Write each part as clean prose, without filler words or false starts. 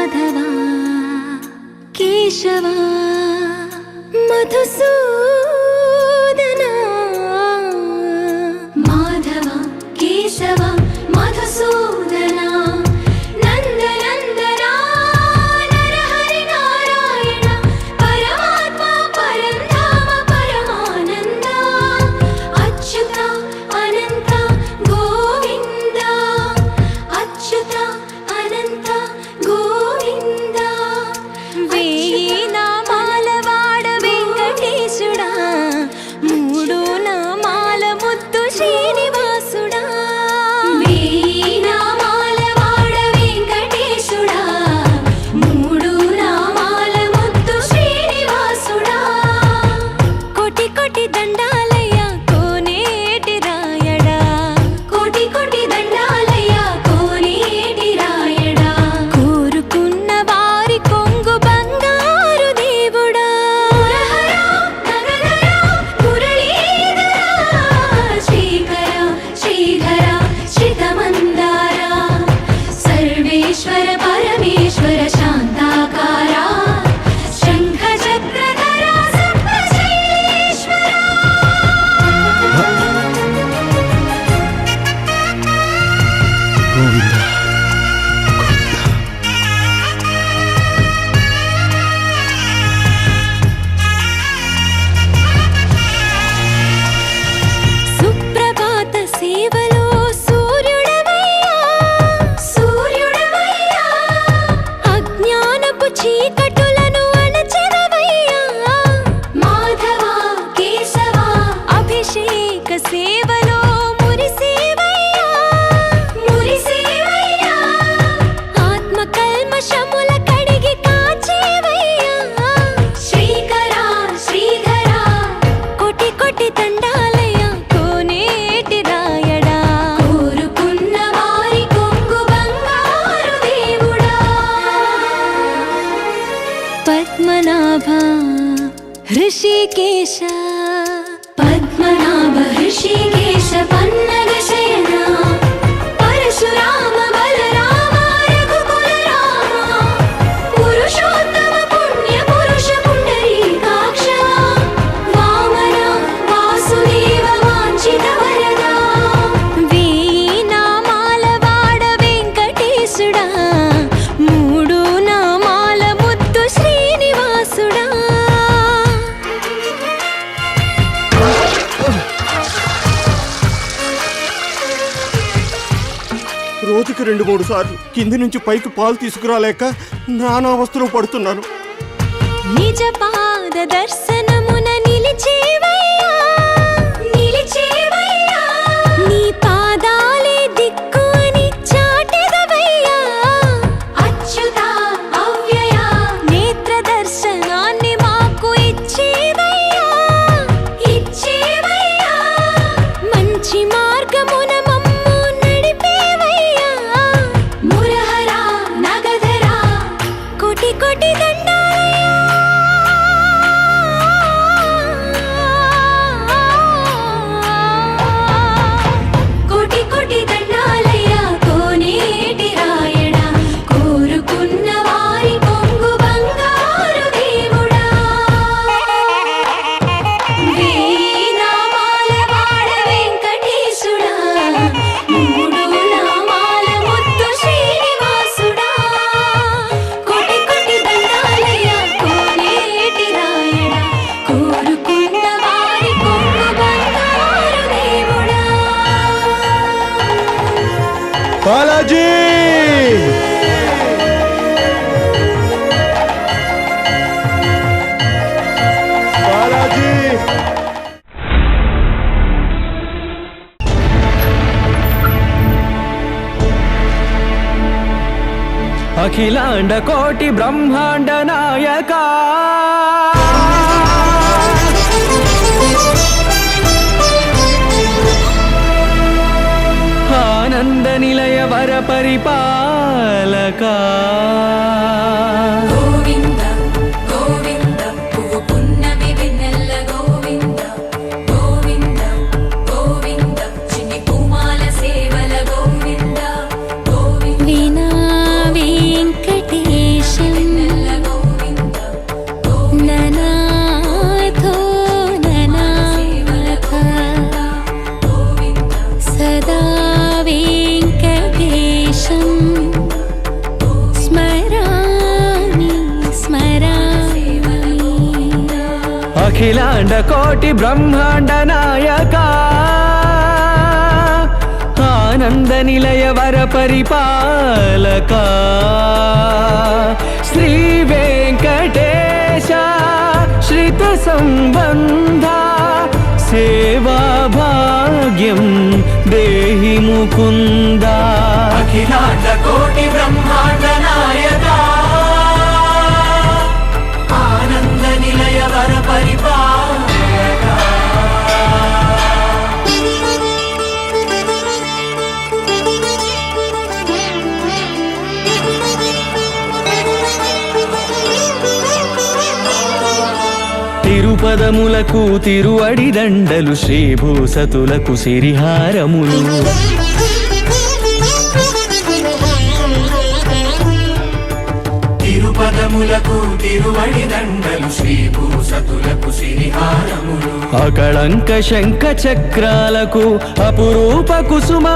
మాధవా కేశవా మధుసూదనా మాధవా కేశవా మధుసూదనా నందనందనా నరహరి నారాయణ పరమాత్మ పరంధామ పరమానంద అచ్యుత అనంత గోవింద అచ్యుత అనంత గోవింద వేయి నామాల వాడ వెంకటేశుడా మూడు నామాల ముద్దు శ్రీనివాసుడా వేయి నామాల వాడ వెంకటేశుడా మూడు నామాల ముద్దు శ్రీనివాసుడా కోటి కోటి దండాలయ్య కోనేటి రాయడా కోటి కోటి దండాలయ్య కోనేటి రాయడా కోరుకున్న వారి కొంగు బంగారు దేవుడా మురహరా నగధరా మురళీధరా శ్రీకర శ్రీధర శ్రితమందార సర్వేశ్వర పరమేశ్వర శాంతాకార శంఖ చక్రధర సర్వశైలేశ్వర గోవింద సుప్రభాత సేవలో సూర్యుడవయ్యా సూర్యుడవయ్యా అజ్ఞానపు చీకటులను అణచెదవయ్యా మాధవా కేశవా అభిషేక సేవలో మురిసేవయ్యా మురిసేవయ్యా ఆత్మ కల్మషముల కడిగి కాచేవయ్యా శ్రీకర శ్రీధర కోటి కోటి దండాలయ్య కోనేటి రాయడా కోరుకున్న వారి కొంగు బంగారు దేవుడా పద్మనాభ హృషికేశ పద్మనాభ హృషికేశ పన్నగ శయన పరశురామ బలరామ రఘుకుల రామ పురుషోత్తమ పుణ్య పురుష పుండరీకాక్ష వామన వాసుదేవ వాంఛిత వరదా వేయి నామాల వాడ వెంకటేశుడా మూడు నామాల ముద్దు శ్రీనివాసుడా రోజుకి 2-3 సార్లు కింది నుంచి పైకి పాలు తీసుకురాలేక నానావస్థలో పడుతున్నాను. నిజ పాద దర్శనమున నిలిచేవయ్యా నిలిచేవయ్యా నీ పాదాలే దిక్కు అని చాటెదవయ్యా అచ్యుత అవ్యయ నేత్ర దర్శనాన్ని మాకు ఇచ్చేవయ్యా ఇచ్చేవయ్యా మంచి మార్గమున మమ్ము నడిపేవయ్యా మురహరా నగధరా కోటి కోటి దండాలయ్యా కోటి కోటి దండాలయ్య కోనేటి రాయడా కోరుకున్న వారి కొంగు బంగారు దేవుడా వేయి నామాల వాడ వెంకటేశుడా మూడు నామాల ముద్దు శ్రీనివాసుడా కోటి కోటి దండాలయ్య కోనేటి రాయడా కోరుకున్న వారి కొంగు బంగారు దేవుడా బాలాజీ బాలాజీ అఖిలాండ కోటి బ్రహ్మాండ నాయక ఆనంద నిలయ వర పరిపాలక గోవింద గోవింద పువ్వు పున్నమి వెన్నెల గోవింద గోవింద గోవింద చిన్ని పూమాల సేవల గోవింద గోవింద వీణా వెంకటేశ అఖిలాండ కోటి బ్రహ్మాండ నాయక ఆనంద నిలయ వర పరిపాలక శ్రీ వెంకటేశ శ్రిత సంబంధ సేవా భాగ్యం దేహి ముకుంద అఖిలాండ కోటి బ్రహ్మాండ నాయక ఆనంద నిలయ వర పరిపాలక తిరుపదములకు తిరువడి దండలు శ్రీభూసతులకు సిరిహారములు తిరుపదములకు తిరువడి దండలు శ్రీభూసతులకు సిరిహారములు అకళంక శంఖ చక్రాలకు అపురూప కుసుమమాలికలు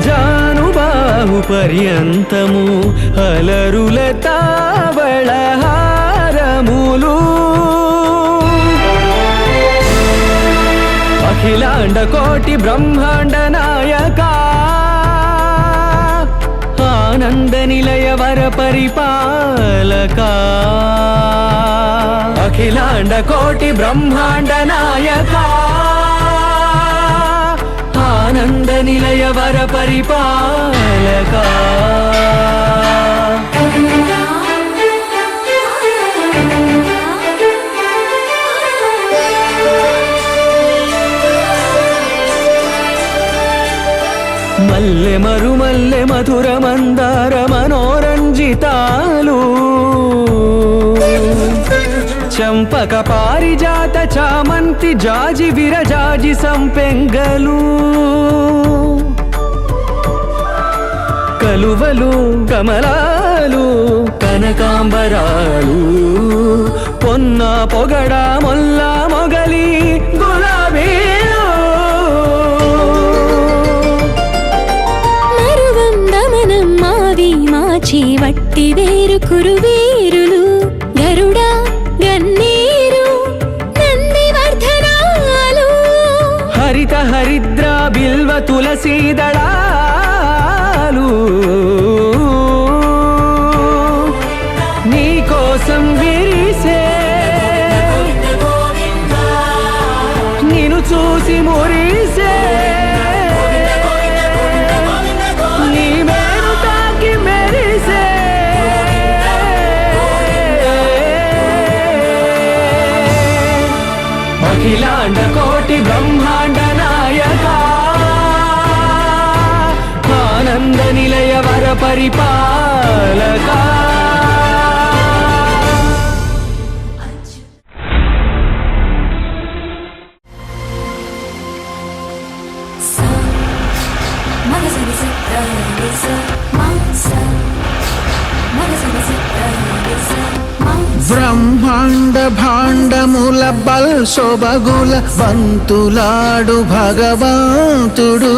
ఆజానుబాహు పర్యంతము అలరుల తావళహారములు అఖిలాండ కోటి బ్రహ్మాండ నాయక ఆనంద నిలయ వర పరిపాలక అఖిలాండ కోటి బ్రహ్మాండ నాయక ఆనంద నిలయ వర పరిపాలక మల్లె మరుమల్లె మధుర మందార మనోరంజితాలు చంపక పారిజాత చామంతి జాజి విరజాజి సంపెంగలు కలువలు కమలాలు కనకాంబరాలు పొన్న పొగడ మొల్ల మొగలి గులాబీలు మరువందమనం మావి మాచి వట్టి వేరు కురువీరులు గరుడ గన్నీరు నందివర్ధనాలు హరిత హరిద్ర బిల్వ తులసీదళాలు నీ కోసం విరిసే నిన్ను చూసి మురిసే నీ మేరు తాకి మెరిసే అఖిలాండ కోటి బ్రహ్మాండ నాయక ఆనంద నిలయ వర పరిపాలక సా మగసని సత్తాని సా మాసా మగసని సత్తాని సా మాసా బ్రహ్మాండ భాండముల బల్ సొబగుల వంతులాడు భగవంతుడు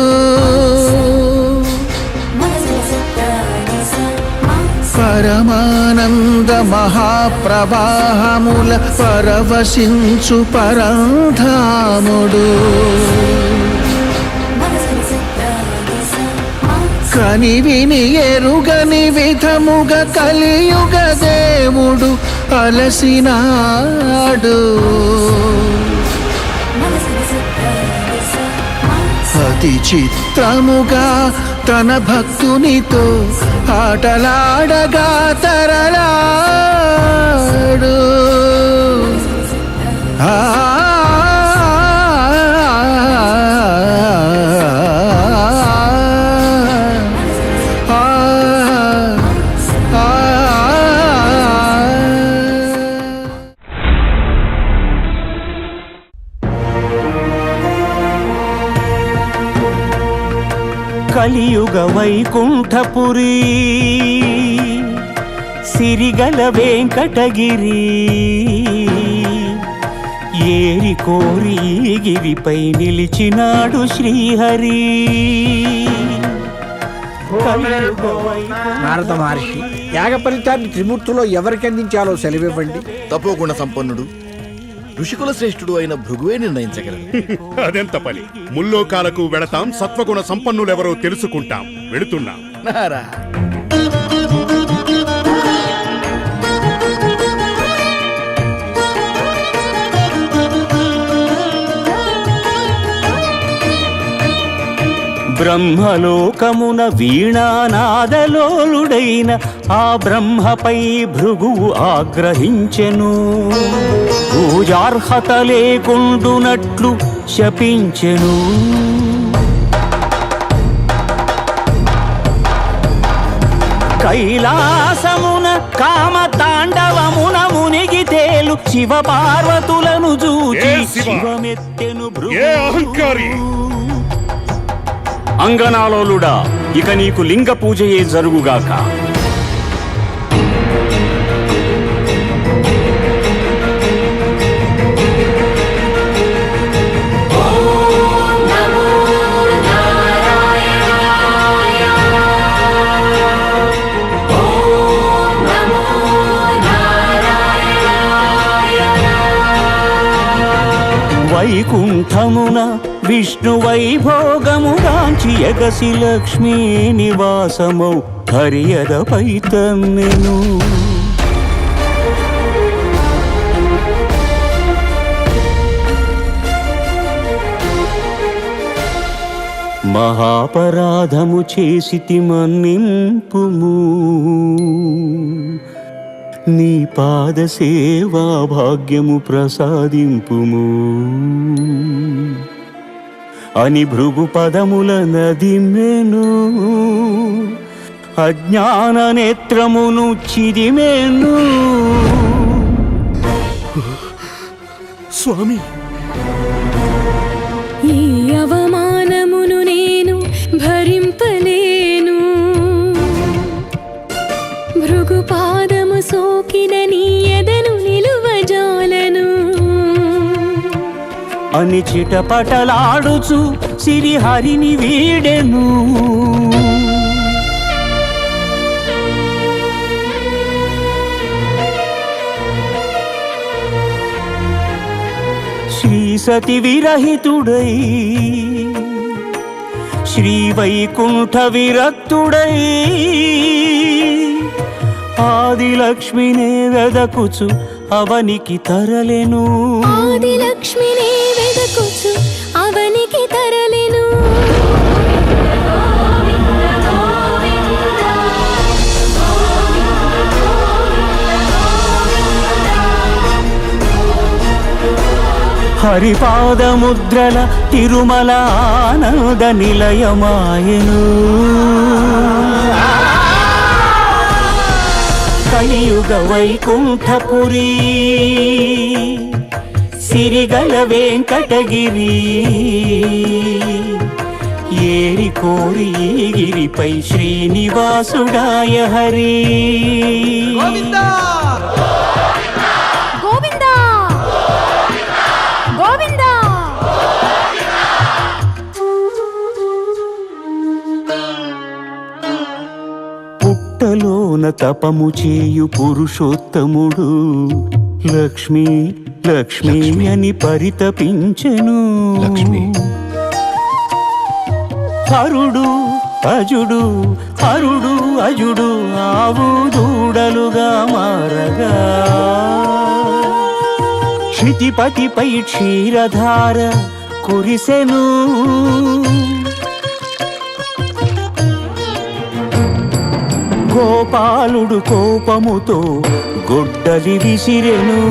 మగసని సత్తాని సా మాసా పరమానంద మహాప్రవాహముల పరవశించు పరంధాముడు మగసని సత్తాని సా మాసా కని విని ఎరుగని విధముగ కలియుగ దేవుడు అలసినాడు మగసని సత్తాని సా మాసా అతి చిత్రముగా తన భక్తునితో ఆటలాడగా తరలాడు ఆ కలియుగ వైకుంఠపురి సిరిగల వెంకటగిరి ఏరి కోరి ఈ గిరిపై నిలిచినాడు శ్రీహరి. నారద మహర్షి, యాగ ఫలితాన్ని త్రిమూర్తులో ఎవరికి అందించాలో సెలవివ్వండి. తపోగుణ సంపన్నుడు ఋషికుల శ్రేష్ఠుడు అయిన భృగువే నిర్ణయించగలరు. అదెంత పని. ముల్లోకాలకు వెళతాం, సత్వగుణ సంపన్నులెవరో తెలుసుకుంటాం. వెళుతున్నాం. నారా బ్రహ్మలోకమున వీణానాదలోలుడైన ఆ బ్రహ్మపై భృగువు ఆగ్రహించెను. పూజార్హత లేకుండునట్లు శపించెను. కైలాసమున కామతాండవమున మునిగి తేలు శివ పార్వతులను చూచి ఏ శివ? శివమెత్తెను ఏ అహంకారి! అంగనాలోలుడా, ఇక నీకు లింగ పూజయే జరుగుగాక. వైకుంఠమున విష్ణు వైభోగముగాంచి ఎగసి లక్ష్మీ నివాసమౌ హరియదపై తమ్మెను. మహాపరాధము చేసితి మన్నింపుము. నీ పాద సేవా భాగ్యము ప్రసాదింపుము అని భృగు పదముల నదిమెను. అజ్ఞాన నేత్రమును చిదిమెను. స్వామి, ఈ అవమానమును నేను భరింపలేను. భృగు పాదము సోకిన నీ ఎదను నిలువజాలను అని చిటపటలాడుచు సిరిహరిని వీడెను. శ్రీ సతి విరహితుడై శ్రీ వైకుంఠ విరక్తుడై ఆదిలక్ష్మినే వెదకుచు అవనికి తరలెను. ఆదిలక్ష్మిని వెదకుచు అవనికి తరలెను. హరిపాదముద్రల తిరుమల ఆనంద నిలయమాయను. కలియుగ వైకుంఠపురి సిరిగల వెంకటగిరి. ఏరి కోరి గిరిపై శ్రీనివాసుడాయ హరి. గోవిందా గోవిందా. పుట్టలోన తపము చేయు పురుషోత్తముడు లక్ష్మీ లక్ష్మీ అని పరితపించెను. హరుడు అజుడు హరుడు అజుడు ఆవు దూడలుగా మారగా క్షితిపతిపై క్షీరధార కురిసెను. గోపాలుడు కోపముతో గొడ్డలి విసిరెను.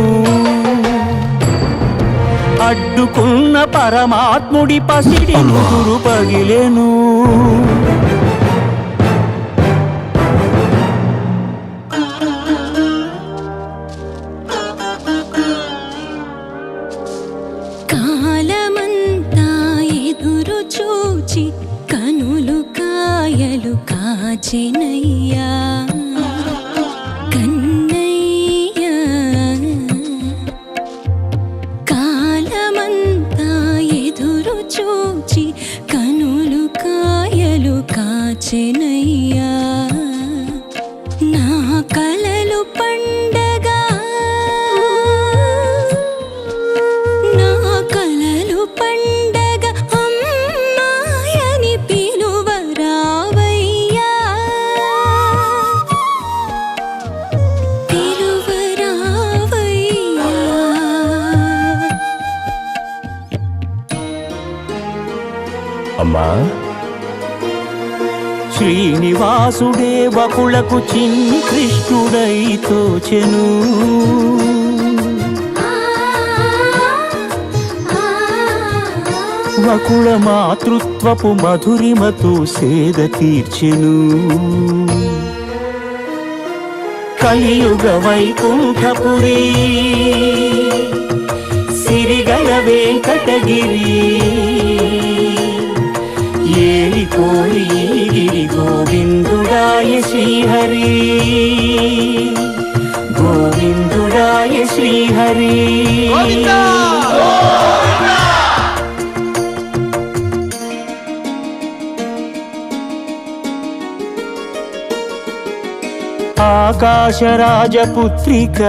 అడ్డుకున్న పరమాత్ముడి పసిడి ముదురు పగిలెను. కాలమంతా ఎదురు చూచి కనులు కాయలు కాచెనయ్యా కన్నయ్యా. కాలమంతా చూచి కనులు కాయలు కాచెనయ్యా నా కలలు పండగా నా కలలు పండగ అమ్మాయని పిలువరావయ్యా పిలువరావయ్యా అమ్మా శ్రీనివాసుడే బకులకు చిన్ని కృష్ణుడై తోచెను వకుళ మాతృత్వపు మధురిమతో సేద తీర్చెను కలియుగ వైకుంఠపురి సిరిగల వెంకటగిరి ఏలి కోరి గిరి గోవిందుడాయ శ్రీహరి గోవిందుడాయ శ్రీహరి ఆకాశరాజపుత్రిక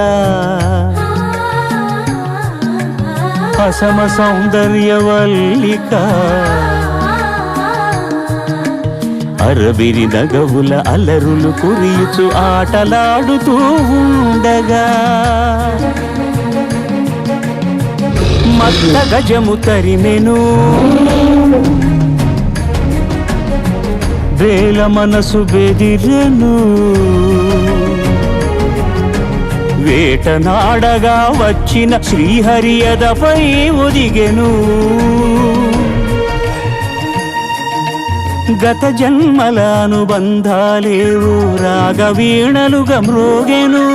అసమ సౌందర్యవల్లిక అరబిరి నగవుల అలరులు కురియుచు ఆటలాడుతూ ఉండగా మత్త గజము తరిమెను వేల మనసు బెదిరెను వేటనాడగా వచ్చిన శ్రీహరియదపై ఒదిగెను గత జన్మల అనుబంధాలేవు రాగవీణలుగా మ్రోగెను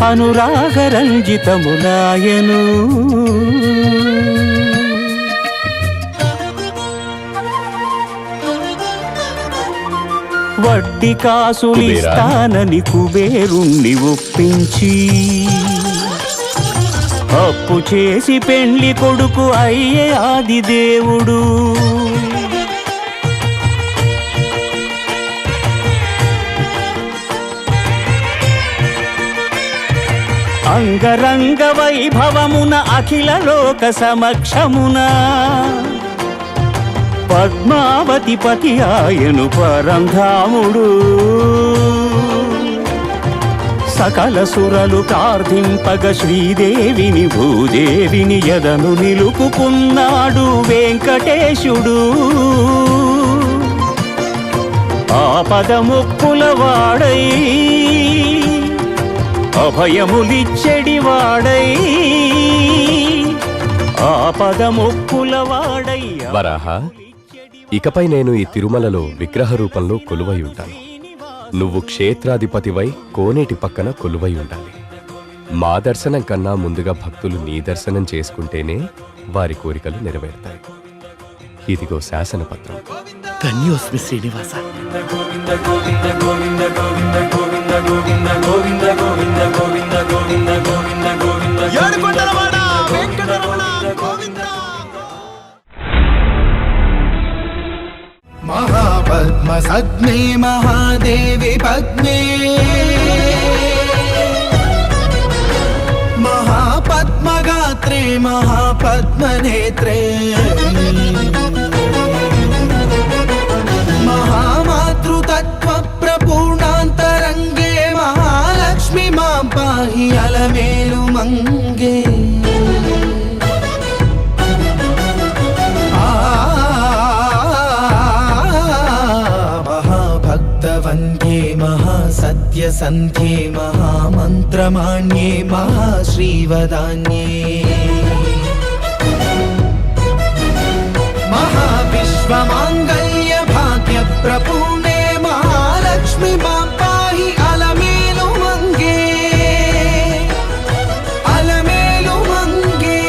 అనురాగరంజితములాయను వడ్డీ కాసులిస్తానని కుబేరుణ్ణి ఒప్పించి అప్పు చేసి పెండ్లి కొడుకు అయ్యే ఆది దేవుడు అంగరంగ వైభవమున అఖిల లోక సమక్షమున పద్మావతి పతి ఆయను పరంధాముడు సకల సురలు ప్రార్థింపగ శ్రీదేవిని భూదేవిని యదను నిలుపుకున్నాడు వెంకటేశుడు ఆపదముక్కుల వాడై అభయములిచ్చెడి వాడై ఆపదముక్కుల వాడై వరాహ ఇకపై నేను ఈ తిరుమలలో విగ్రహ రూపంలో కొలువై ఉంటాను. నువ్వు క్షేత్రాధిపతివై కోనేటి పక్కన కొలువై ఉండాలి. మా దర్శనం కన్నా ముందుగా భక్తులు నీ దర్శనం చేసుకుంటేనే వారి కోరికలు నెరవేరుతాయి. ఇదిగో శాసనపత్రం. ధన్యోస్మి శ్రీనివాస. మహాపద్మసగ్నే మహాదేవి పద్మే మహాపద్మగాత్రే మహాపద్మనేత్రే మహామాతృతత్వ ప్రపూర్ణాంతరంగే మహాలక్ష్మి మాం పాహి అలమేలు మంగే వందే మహాసత్యసంధ్యే మహామంత్రమాణ్యే మహాశ్రీవదాన్యే మహావిశ్వమాంగళ్య భాగ్య ప్రపూర్ణే మహాలక్ష్మి మాం పాహి అలమేలు మంగే అలమేలు మంగే.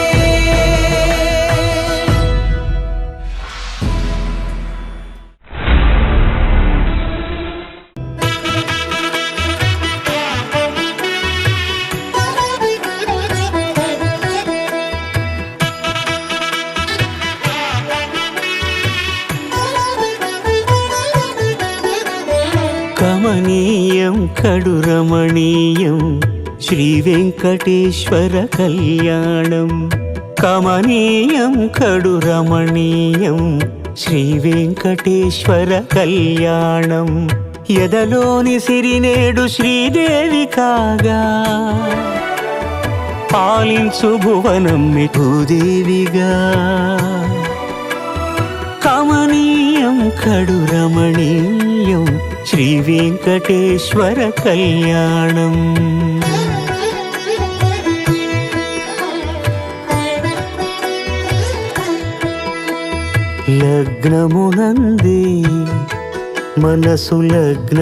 కడు రమణీయం శ్రీ వెంకటేశ్వర కళ్యాణం కమనీయం కడు రమణీయం శ్రీ వెంకటేశ్వర కళ్యాణం ఎదలోని సిరినేడు శ్రీదేవి కాగా పాలించు భువనం భూదేవిగా కమనీయం కడు రమణీయం శ్రీ వెంకటేశ్వర కళ్యాణం లగ్నమునందే మనసు లగ్నమయేట్టుగా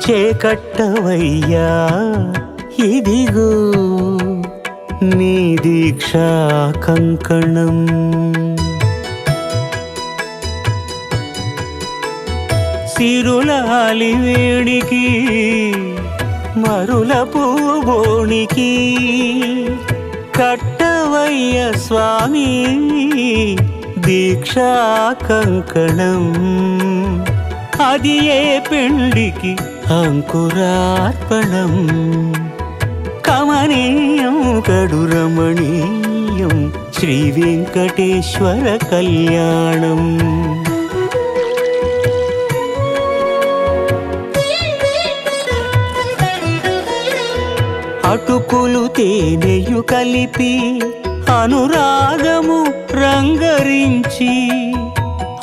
చేకట్టవయ్యా ఇదిగో నీ దీక్షా కంకణం సిరులాలి వేడికి మరుల పూబోనికి కట్టవయ్య స్వామి దీక్షా కంకణం అది ఏ పెండికి అంకురార్పణం కమనీయం కడు రమణీయం శ్రీ వెంకటేశ్వర కళ్యాణం అటుకులు తేనెయు కలిపి అనురాగము రంగరించి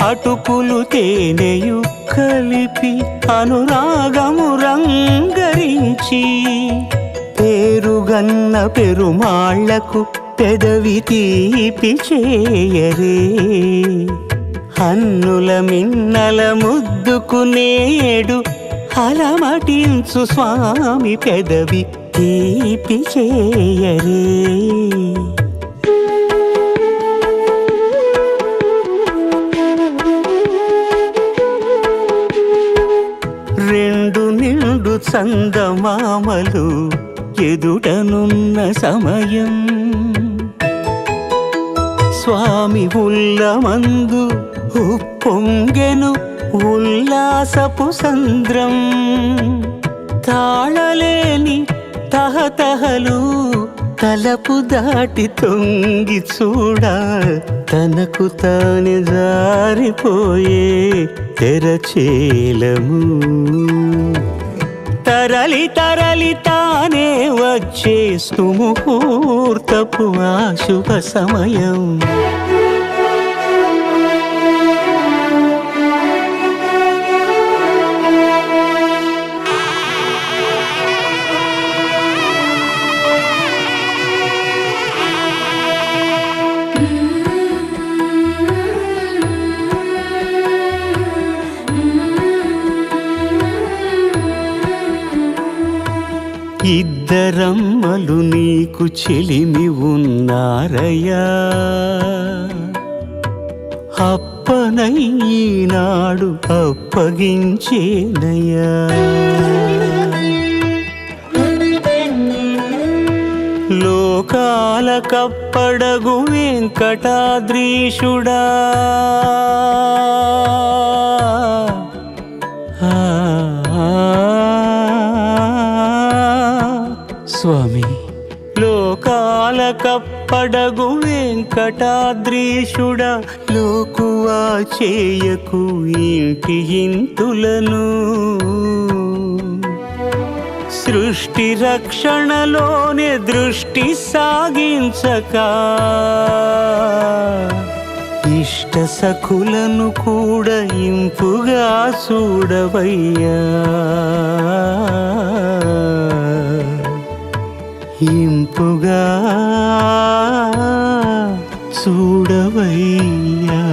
అటుకులు తేనెయు కలిపి అనురాగము రంగరించి పేరుగన్న పెరుమాళ్లకు పెదవి తీపి చేయరే హన్నుల మిన్నల ముద్దుకు నేడు అలమటించు స్వామి పెదవి తీపి చేయరే రెండు నిండు చందమామలు ఎదుటనున్న సమయం స్వామి ఉల్లమందు ఉప్పొంగెను ఉల్లాసపు సంద్రం తాళలేని తహతహలు తలపు దాటి తొంగి చూడ తనకు తానే జారిపోయే తెరచేలము తరలి తరలి తానే వచ్చే సుముహూర్తపు ఆ శుభ సమయం ఇద్దరమ్మలు నీకు చెలిమి ఉన్నారయ్యా అప్పనయ్యనాడు అప్పగించేనయ్యా లోకాల కప్పడగు వెంకటాద్రీషుడా స్వామి లోకాల కప్పడగు వెంకటాద్రీషుడా లోకువా చేయకు ఇంటి ఇంతులను సృష్టి రక్షణలోనే దృష్టి సాగించక ఇష్ట సఖులను కూడా ఇంపుగా చూడవయ్యా ఇంపుగా చూడవయ్యా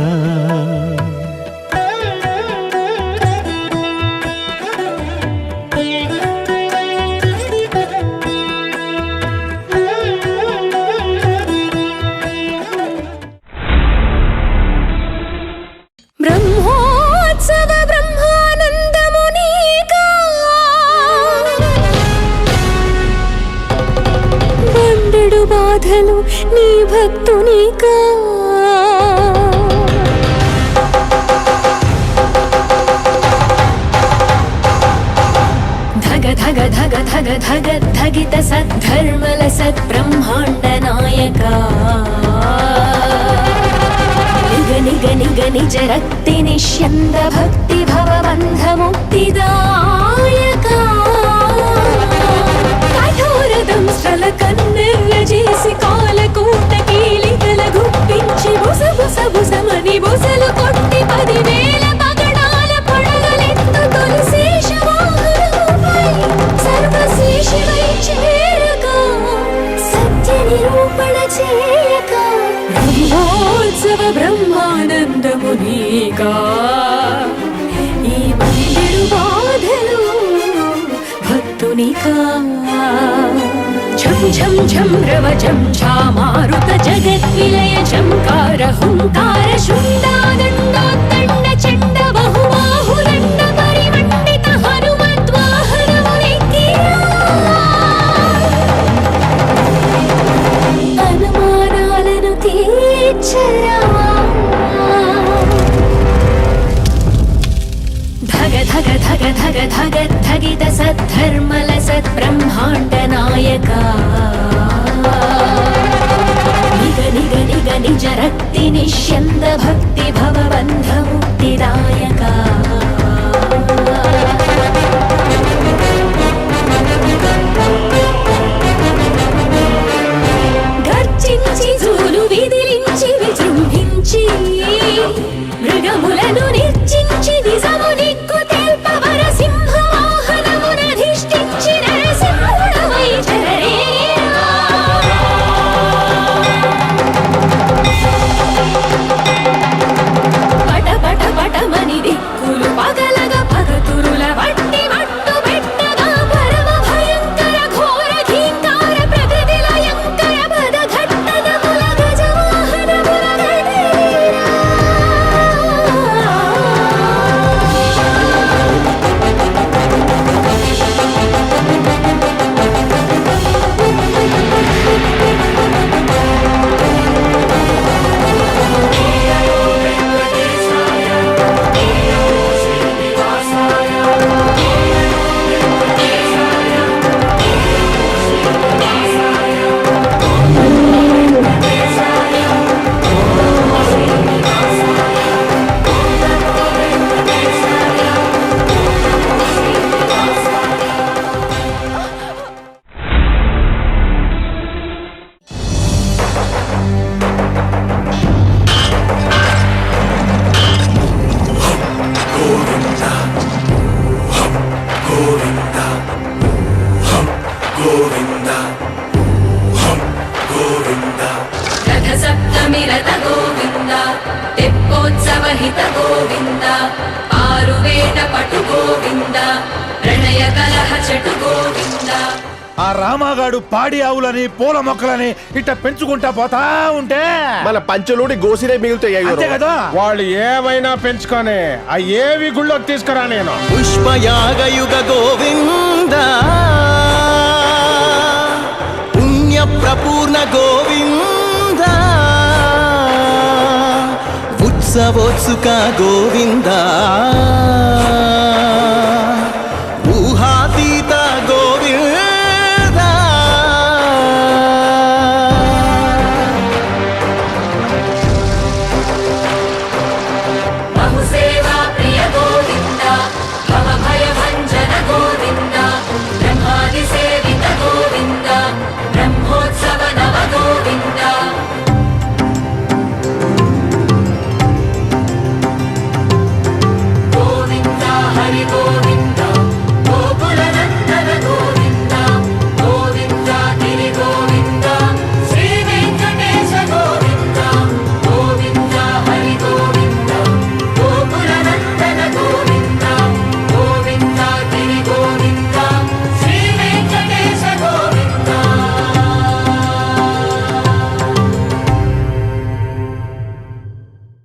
బ్రహ్మోత్సవ బ్రహ్మానందమునీగా బండెడు బాధలు నీ భక్తునికా ధగ ధగ ధగ ధగ ధగిత సద్ధర్మల సద్బ్రహ్మాండ నాయక నిగ నిగ నిగ నిజ రక్తి నిష్యంద భక్తి భవబంధ ముక్తిదాయక కఠోరదం స్థల కన్నెర్ర చేసి కాలకూట కీలికల గుప్పించి బుస బుస బుసమని బుసలు కొట్టి 10,000 పగడాల పొడగలెత్తు తొలి శేషవాహనముపై సర్వశేషివై చేరక సత్య నిరూపణ చేయక బ్రహ్మోత్సవ బ్రహ్మానందమునీకా ఈ మందిరు బాధలు భక్తునికా ఝం ఝం ఝం రవ ఝం ఝామారుత జగద్విలయ ఝంకార హుంకార శుండాదండోత్తండ చండ బహుబాహుదండ పరిమండిత హనుమద్వాహనమునెక్కిరా అనుమానాలను తీర్చరా ధగ ధగ ధగ ధగ ధగ ధగిత సద్ధర్మల సద్బ్రహ్మాండ నాయక నిగ నిగ నిగ నిజ రక్తి నిష్యంద భక్తి భవబంధ ముక్తిదాయక గర్జించి జూలు విదిలించి విజృంభించి మృగములను నిర్జించి నిజము నిక్కు తెల్పవర సింహ వాహనమునధిష్ఠించి నరసింహుడవై చరణేరా పట పట పటమని దిక్కులు పగలగా పగతురుల వట్టి మట్టు పెట్టగా పరమ భయంకర ఘోర ఘీంకార ప్రకృతి లయంకర పద ఘట్టనముల గజవాహనముల రథ సప్తమి రథ గోవింద తెప్పోత్సవ హిత గోవింద ఆరువేట పటు గోవింద ప్రణయ కలహ చటు గోవింద ఆ రామాగాడు పాడి ఆవులని పూల మొక్కలని ఇట్ట పెంచుకుంటా పోతా ఉంటే మన పంచలోని గోసిరే మిగులుతాయి అంతే కదా వాళ్ళు ఏవైనా పెంచుకొని ఆ ఏవి గుళ్ళోకి తీసుకురా నేను పుష్పయాగయుగ గోవింద పుణ్య ప్రపూర్ణ గోవింద ఉత్సవోత్సుక గోవింద